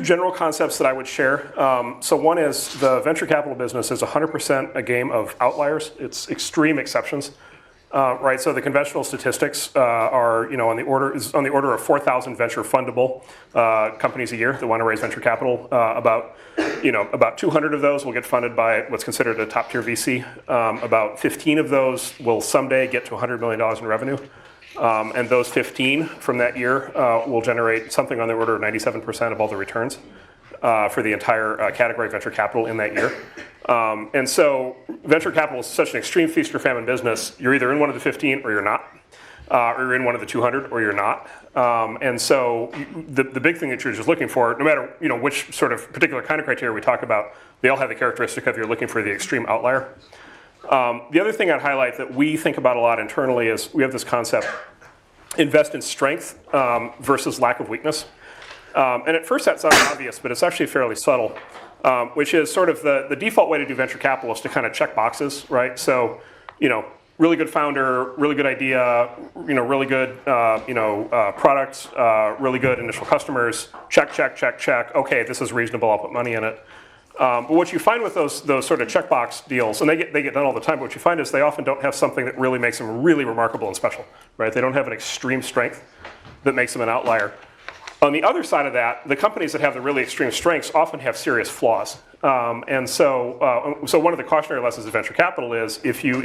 General concepts that I would share. So one is the venture capital business is 100% a game of outliers. It's extreme exceptions, right? So the conventional statistics are, on the order of 4,000 venture fundable companies a year that want to raise venture capital. About 200 of those will get funded by what's considered a top tier VC. About 15 of those will someday get to $100 million in revenue. And those 15 from that year will generate something on the order of 97% of all the returns for the entire category of venture capital in that year. And so venture capital is such an extreme feast or famine business. You're either in one of the 15 or you're not, or you're in one of the 200 or you're not. And so the big thing that you're just looking for, no matter which sort of particular kind of criteria we talk about, they all have the characteristic of you're looking for the extreme outlier. The other thing I'd highlight that we think about a lot internally is we have this concept, invest in strength versus lack of weakness. And at first that sounds obvious, but it's actually fairly subtle, which is sort of the default way to do venture capital is to kind of check boxes, right? So, really good founder, really good idea, really good, products, really good initial customers, check, check, check, check. Okay, this is reasonable, I'll put money in it. But what you find with those sort of checkbox deals, and they get done all the time, but what you find is they often don't have something that really makes them really remarkable and special, right? They don't have an extreme strength that makes them an outlier. On the other side of that, the companies that have the really extreme strengths often have serious flaws. And so one of the cautionary lessons of venture capital is if you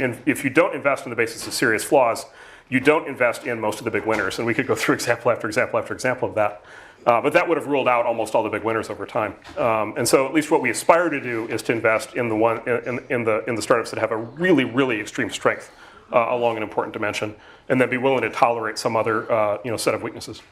don't invest on the basis of serious flaws, you don't invest in most of the big winners. And we could go through example after example after example of that. But that would have ruled out almost all the big winners over time. And so at least what we aspire to do is to invest in the startups that have a really, really extreme strength along an important dimension, and then be willing to tolerate some other set of weaknesses.